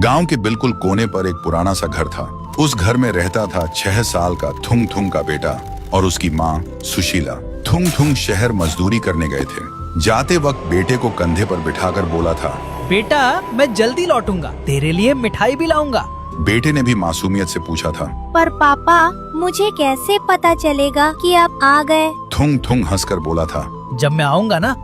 गांव के बिल्कुल कोने पर एक पुराना सा घर था। उस घर में रहता था 6 साल का थुंग थुंग का बेटा और उसकी माँ सुशीला। थुंग थुंग शहर मजदूरी करने गए थे। जाते वक्त बेटे को कंधे पर बिठाकर बोला था, बेटा मैं जल्दी लौटूंगा, तेरे लिए मिठाई भी लाऊंगा। बेटे ने भी मासूमियत से पूछा था, पर पापा मुझे कैसे पता चलेगा कि आप आ गए? थुंग थुंग हंसकर बोला था, जब मैं आऊंगा ना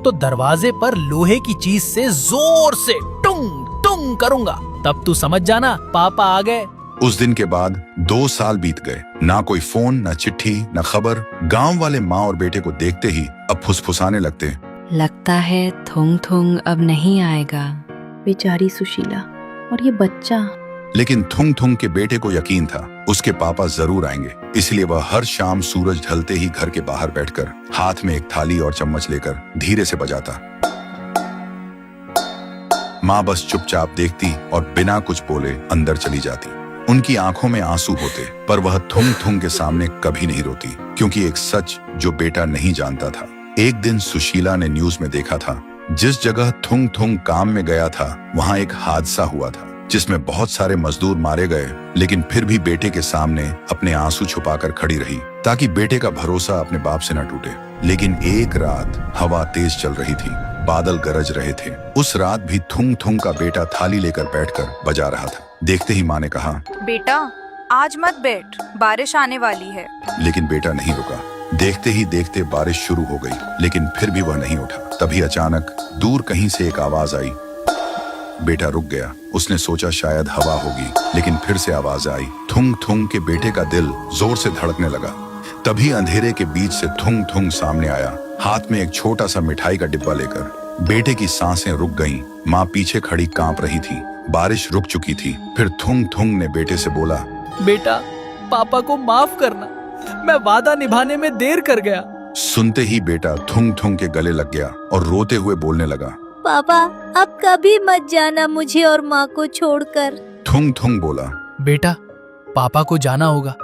तो दरवाजे पर लोहे की चीज से जोर से टुंग टुंग करूंगा, तब तू समझ जाना पापा आ गए। उस दिन के बाद 2 साल बीत गए। ना कोई फोन, ना चिट्ठी, ना खबर। गांव वाले माँ और बेटे को देखते ही अब फुसफुसाने लगते, लगता है थुंग थुंग अब नहीं आएगा। बेचारी सुशीला और ये बच्चा। लेकिन थुंग थुंग के बेटे को यकीन था उसके पापा जरूर आएंगे। इसलिए वह हर शाम सूरज ढलते ही घर के बाहर बैठकर हाथ में एक थाली और चम्मच लेकर धीरे से बजाता। माँ बस चुपचाप देखती और बिना कुछ बोले अंदर चली जाती। उनकी आंखों में आंसू होते, पर वह थुंग थुंग के सामने कभी नहीं रोती, क्योंकि एक सच जो बेटा नहीं जानता था। एक दिन सुशीला ने न्यूज में देखा था, जिस जगह थुंग थुंग काम में गया था वहां एक हादसा हुआ था, जिसमें बहुत सारे मजदूर मारे गए। लेकिन फिर भी बेटे के सामने अपने आंसू छुपाकर खड़ी रही, ताकि बेटे का भरोसा अपने बाप से न टूटे। लेकिन एक रात हवा तेज चल रही थी, बादल गरज रहे थे। उस रात भी थुंग थुंग का बेटा थाली लेकर बैठकर बजा रहा था। देखते ही माँ ने कहा, बेटा आज मत बैठ, बारिश आने वाली है। लेकिन बेटा नहीं रुका। देखते ही देखते बारिश शुरू हो गई, लेकिन फिर भी वह नहीं उठा। तभी अचानक दूर कहीं से एक आवाज आई। बेटा रुक गया। उसने सोचा शायद हवा होगी, लेकिन फिर से आवाज आई। थुंग थुंग के बेटे का दिल जोर से धड़कने लगा। तभी अंधेरे के बीच से थुंग थुंग सामने आया, हाथ में एक छोटा सा मिठाई का डिब्बा लेकर। बेटे की सांसें रुक गईं। माँ पीछे खड़ी कांप रही थी। बारिश रुक चुकी थी। फिर थुंग थुंग ने बेटे से बोला, बेटा पापा को माफ करना, मैं वादा निभाने में देर कर गया। सुनते ही बेटा थुंग थुंग के गले लग गया और रोते हुए बोलने लगा, पापा अब कभी मत जाना मुझे और माँ को छोड़कर। थुंग थुंग बोला, बेटा पापा को जाना होगा,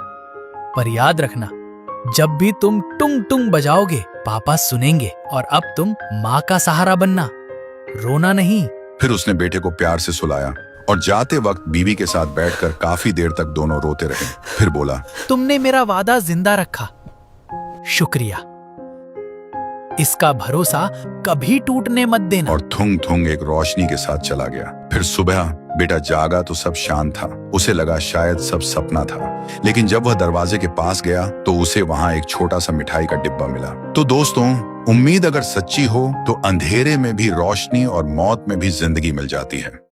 पर याद रखना जब भी तुम टुंग टुंग बजाओगे पापा सुनेंगे, और अब तुम माँ का सहारा बनना, रोना नहीं। फिर उसने बेटे को प्यार से सुलाया और जाते वक्त बीवी के साथ बैठकर काफी देर तक दोनों रोते रहे। फिर बोला, तुमने मेरा वादा जिंदा रखा, शुक्रिया। इसका भरोसा कभी टूटने मत देना। और थुंग थुंग एक रोशनी के साथ चला गया। फिर सुबह बेटा जागा तो सब शांत था। उसे लगा शायद सब सपना था, लेकिन जब वह दरवाजे के पास गया तो उसे वहां एक छोटा सा मिठाई का डिब्बा मिला। तो दोस्तों, उम्मीद अगर सच्ची हो तो अंधेरे में भी रोशनी और मौत में भी जिंदगी मिल जाती है।